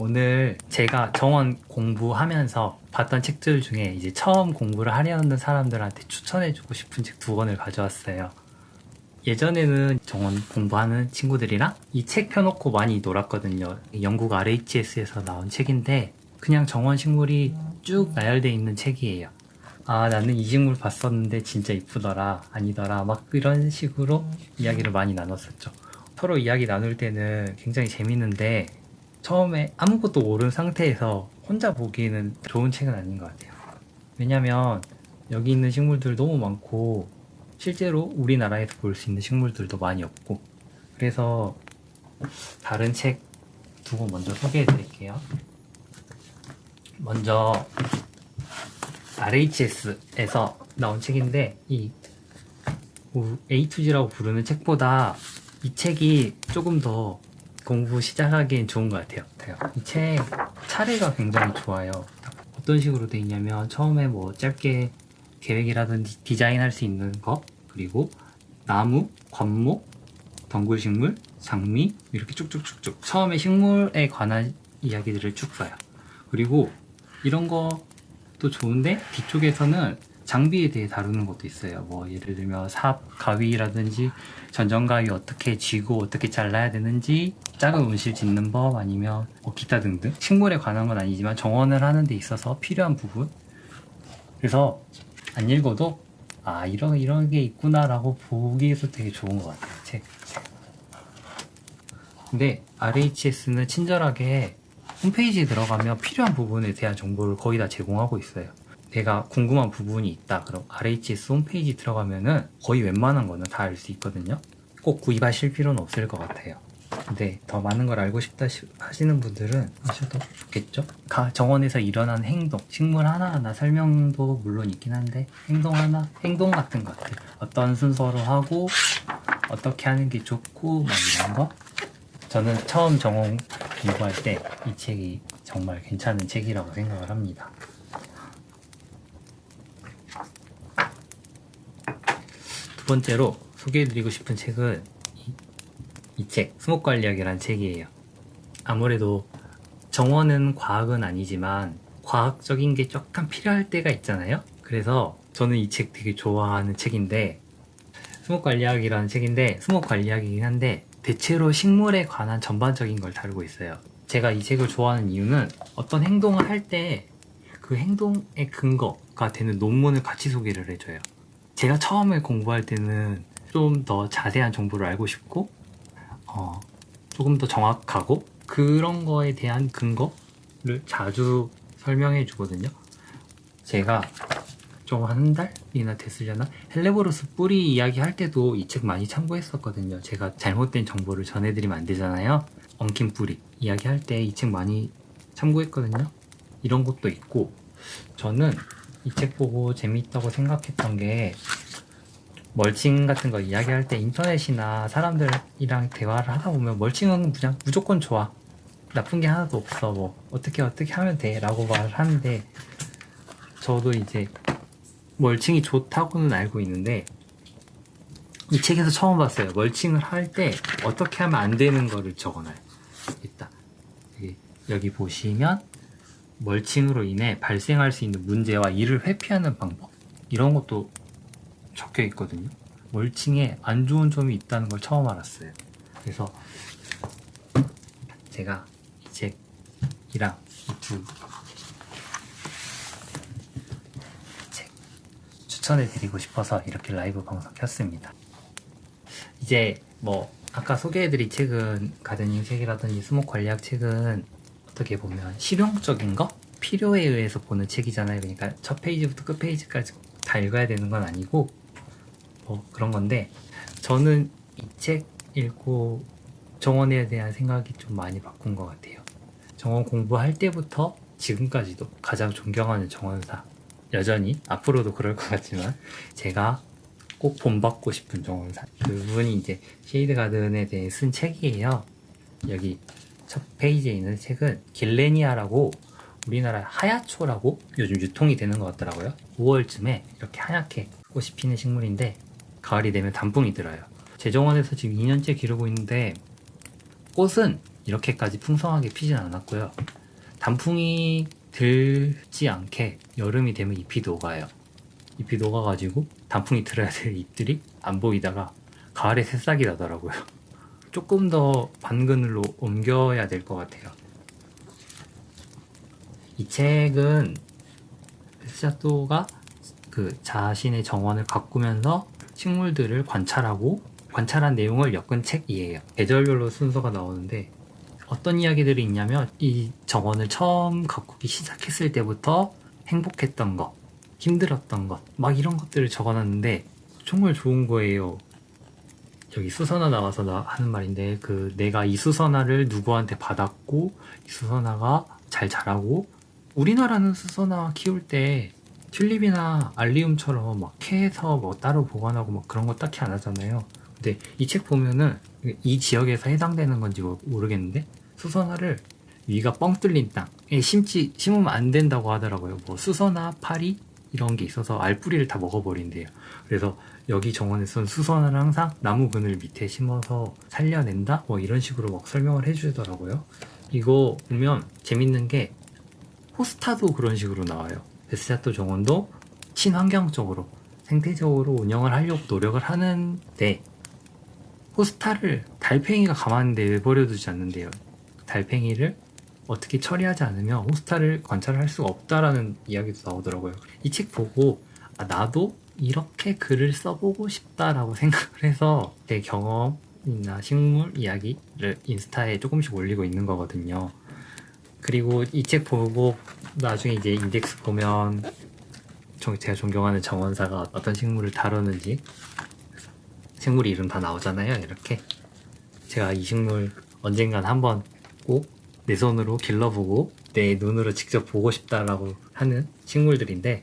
오늘 제가 정원 공부하면서 봤던 책들 중에 이제 처음 공부를 하려는 사람들한테 추천해주고 싶은 책 2권을 가져왔어요. 예전에는 정원 공부하는 친구들이랑 이 책 펴놓고 많이 놀았거든요. 영국 RHS에서 나온 책인데 그냥 정원 식물이 쭉 나열되어 있는 책이에요. 아, 나는 이 식물 봤었는데 진짜 이쁘더라, 아니더라, 막 이런 식으로 이야기를 많이 나눴었죠. 서로 이야기 나눌 때는 굉장히 재밌는데 처음에 아무것도 모르는 상태에서 혼자 보기에는 좋은 책은 아닌 것 같아요. 왜냐면 여기 있는 식물들 너무 많고 실제로 우리나라에서 볼 수 있는 식물들도 많이 없고, 그래서 다른 책 2권 먼저 소개해 드릴게요. 먼저 RHS에서 나온 책인데 이 A2G라고 부르는 책보다 이 책이 조금 더 공부 시작하기엔 좋은 것 같아요. 이 책 차례가 굉장히 좋아요. 어떤 식으로 돼 있냐면 처음에 뭐 짧게 계획이라든지 디자인할 수 있는 거, 그리고 나무, 관목, 덩굴식물, 장미 이렇게 쭉쭉쭉쭉 처음에 식물에 관한 이야기들을 쭉 써요. 그리고 이런 것도 좋은데 뒤쪽에서는 장비에 대해 다루는 것도 있어요. 뭐 예를 들면 삽, 가위라든지 전정가위 어떻게 쥐고 어떻게 잘라야 되는지, 작은 운실 짓는 법, 아니면 뭐 기타 등등 식물에 관한 건 아니지만 정원을 하는 데 있어서 필요한 부분. 그래서 안 읽어도 아, 이런 게 있구나 라고 보기에서 되게 좋은 것 같아요, 책. 근데 RHS는 친절하게 홈페이지에 들어가면 필요한 부분에 대한 정보를 거의 다 제공하고 있어요. 내가 궁금한 부분이 있다 그럼 RHS 홈페이지 들어가면은 거의 웬만한 거는 다 알 수 있거든요. 꼭 구입하실 필요는 없을 것 같아요. 근데 더 많은 걸 알고 싶다 하시는 분들은 하셔도 좋겠죠. 정원에서 일어난 행동, 식물 하나하나 설명도 물론 있긴 한데 행동 같은 것들, 어떤 순서로 하고 어떻게 하는 게 좋고 막 이런 거. 저는 처음 정원 공부할 때 이 책이 정말 괜찮은 책이라고 생각을 합니다. 두 번째로 소개해드리고 싶은 책은 이 책, 수목관리학이라는 책이에요. 아무래도 정원은 과학은 아니지만 과학적인 게 조금 필요할 때가 있잖아요. 그래서 저는 이 책 되게 좋아하는 책인데, 수목관리학이라는 책인데 수목관리학이긴 한데 대체로 식물에 관한 전반적인 걸 다루고 있어요. 제가 이 책을 좋아하는 이유는 어떤 행동을 할 때 그 행동의 근거가 되는 논문을 같이 소개를 해줘요. 제가 처음에 공부할 때는 좀 더 자세한 정보를 알고 싶고 조금 더 정확하고 그런 거에 대한 근거를 자주 설명해 주거든요. 제가 좀 한 달이나 됐으려나? 헬레보루스 뿌리 이야기 할 때도 이 책 많이 참고했었거든요. 제가 잘못된 정보를 전해드리면 안 되잖아요. 엉킨 뿌리 이야기 할 때 이 책 많이 참고했거든요. 이런 것도 있고, 저는 이 책 보고 재밌다고 생각했던 게 멀칭 같은 거 이야기할 때 인터넷이나 사람들이랑 대화를 하다 보면 멀칭은 그냥 무조건 좋아, 나쁜 게 하나도 없어, 뭐 어떻게 하면 돼 라고 말을 하는데, 저도 이제 멀칭이 좋다고는 알고 있는데 이 책에서 처음 봤어요. 멀칭을 할 때 어떻게 하면 안 되는 거를 적어놔요. 있다. 여기 보시면 멀칭으로 인해 발생할 수 있는 문제와 이를 회피하는 방법, 이런 것도 적혀 있거든요. 멀칭에 안 좋은 점이 있다는 걸 처음 알았어요. 그래서 제가 이 책이랑 이 책 추천해 드리고 싶어서 이렇게 라이브 방송 켰습니다. 이제 뭐 아까 소개해드린 책은, 가드닝 책이라든지 수목관리학 책은 어떻게 보면 실용적인 거? 필요에 의해서 보는 책이잖아요. 그러니까 첫 페이지부터 끝 페이지까지 다 읽어야 되는 건 아니고 뭐 그런 건데, 저는 이 책 읽고 정원에 대한 생각이 좀 많이 바꾼 것 같아요. 정원 공부할 때부터 지금까지도 가장 존경하는 정원사, 여전히 앞으로도 그럴 것 같지만 제가 꼭 본받고 싶은 정원사, 그분이 이제 쉐이드 가든에 대해 쓴 책이에요. 여기 첫 페이지에 있는 책은 길레니아라고, 우리나라 하야초라고 요즘 유통이 되는 것 같더라고요. 5월쯤에 이렇게 하얗게 꽃이 피는 식물인데 가을이 되면 단풍이 들어요. 제 정원에서 지금 2년째 기르고 있는데 꽃은 이렇게까지 풍성하게 피진 않았고요. 단풍이 들지 않게 여름이 되면 잎이 녹아요. 잎이 녹아가지고 단풍이 들어야 될 잎들이 안 보이다가 가을에 새싹이 나더라고요. 조금 더 반그늘로 옮겨야 될 것 같아요. 이 책은 베스샤토가 그 자신의 정원을 가꾸면서 식물들을 관찰하고 관찰한 내용을 엮은 책이에요. 계절별로 순서가 나오는데 어떤 이야기들이 있냐면 이 정원을 처음 가꾸기 시작했을 때부터 행복했던 것, 힘들었던 것, 막 이런 것들을 적어놨는데 정말 좋은 거예요. 여기 수선화 나와서 하는 말인데 내가 이 수선화를 누구한테 받았고 이 수선화가 잘 자라고 우리나라는 수선화 키울 때 튤립이나 알리움처럼 막 캐서 뭐 따로 보관하고 막 그런 거 딱히 안 하잖아요. 근데 이 책 보면은 이 지역에서 해당되는 건지 모르겠는데 수선화를 위가 뻥 뚫린 땅에 심으면 안 된다고 하더라고요. 뭐 수선화, 파리 이런 게 있어서 알뿌리를 다 먹어버린대요. 그래서 여기 정원에서는 수선화를 항상 나무 그늘 밑에 심어서 살려낸다? 뭐 이런 식으로 막 설명을 해주더라고요. 이거 보면 재밌는 게 호스타도 그런 식으로 나와요. 베스샤토 정원도 친환경적으로 생태적으로 운영을 하려고 노력을 하는데 호스타를 달팽이가 가만히 내버려두지 않는데요. 달팽이를 어떻게 처리하지 않으면 호스타를 관찰할 수가 없다라는 이야기도 나오더라고요. 이 책 보고 나도 이렇게 글을 써보고 싶다라고 생각을 해서 제 경험이나 식물 이야기를 인스타에 조금씩 올리고 있는 거거든요. 그리고 이 책 보고 나중에 이제 인덱스 보면 제가 존경하는 정원사가 어떤 식물을 다루는지 식물 이름 다 나오잖아요. 이렇게 제가 이 식물 언젠간 한번 꼭 내 손으로 길러보고 내 눈으로 직접 보고 싶다라고 하는 식물들인데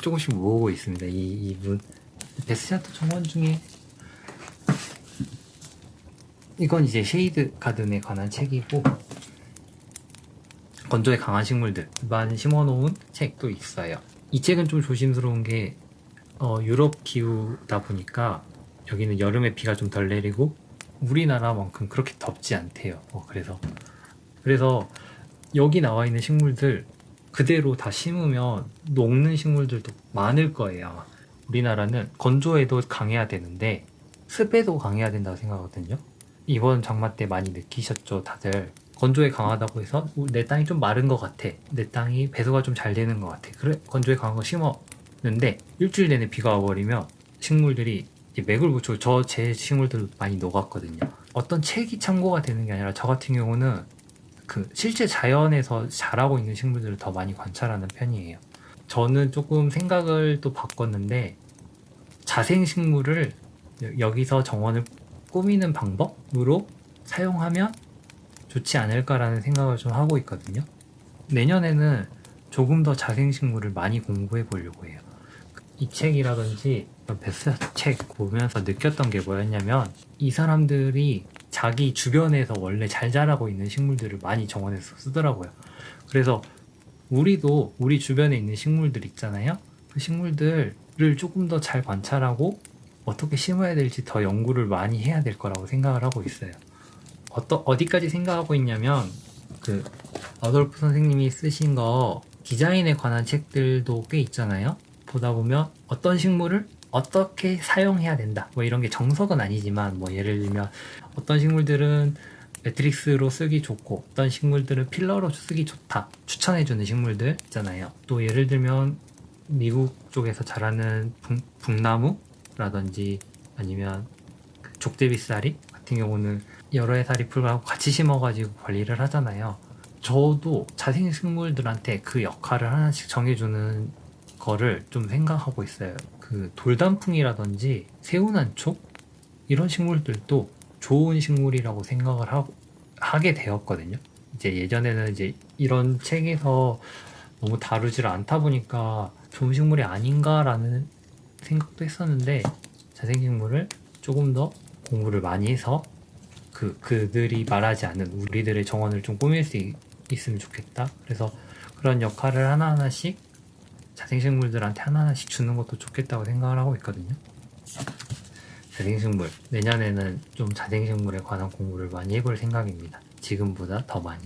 조금씩 모으고 있습니다. 이분 베스샤토 정원 중에 이건 이제 쉐이드 가든에 관한 책이고 건조에 강한 식물들만 심어놓은 책도 있어요. 이 책은 좀 조심스러운 게 유럽 기후다 보니까 여기는 여름에 비가 좀 덜 내리고 우리나라만큼 그렇게 덥지 않대요. 그래서 여기 나와 있는 식물들 그대로 다 심으면 녹는 식물들도 많을 거예요. 우리나라는 건조에도 강해야 되는데 습에도 강해야 된다고 생각하거든요. 이번 장마 때 많이 느끼셨죠, 다들. 건조에 강하다고 해서 내 땅이 좀 마른 것 같아. 내 땅이 배수가 좀 잘 되는 것 같아. 그래, 건조에 강한 거 심었는데 일주일 내내 비가 와버리면 식물들이 맥을 못 쳐. 제 식물들도 많이 녹았거든요. 어떤 책이 참고가 되는 게 아니라 저 같은 경우는 실제 자연에서 자라고 있는 식물들을 더 많이 관찰하는 편이에요. 저는 조금 생각을 또 바꿨는데 자생식물을 여기서 정원을 꾸미는 방법으로 사용하면 좋지 않을까라는 생각을 좀 하고 있거든요. 내년에는 조금 더 자생식물을 많이 공부해 보려고 해요. 이 책이라든지 베스트 책 보면서 느꼈던 게 뭐였냐면 이 사람들이 자기 주변에서 원래 잘 자라고 있는 식물들을 많이 정원에서 쓰더라고요. 그래서 우리도 우리 주변에 있는 식물들 있잖아요. 그 식물들을 조금 더 잘 관찰하고 어떻게 심어야 될지 더 연구를 많이 해야 될 거라고 생각을 하고 있어요. 어디까지 생각하고 있냐면 어돌프 선생님이 쓰신 거 디자인에 관한 책들도 꽤 있잖아요. 보다 보면 어떤 식물을 어떻게 사용해야 된다 뭐 이런 게 정석은 아니지만 뭐 예를 들면 어떤 식물들은 매트릭스로 쓰기 좋고 어떤 식물들은 필러로 쓰기 좋다 추천해주는 식물들 있잖아요. 또 예를 들면 미국 쪽에서 자라는 북나무라든지 아니면 족제비싸리 같은 경우는 여러 해 사리풀하고 같이 심어가지고 관리를 하잖아요. 저도 자생식물들한테 그 역할을 하나씩 정해주는 거를 좀 생각하고 있어요. 돌단풍이라든지 새우난초 이런 식물들도 좋은 식물이라고 생각을 하게 되었거든요. 이제 예전에는 이제 이런 책에서 너무 다루지를 않다 보니까 좋은 식물이 아닌가라는 생각도 했었는데 자생식물을 조금 더 공부를 많이 해서 그들이 말하지 않는 우리들의 정원을 좀 꾸밀 수 있으면 좋겠다. 그래서 그런 역할을 하나하나씩 자생식물들한테 하나하나씩 주는 것도 좋겠다고 생각을 하고 있거든요. 자생식물, 내년에는 좀 자생식물에 관한 공부를 많이 해볼 생각입니다. 지금보다 더 많이?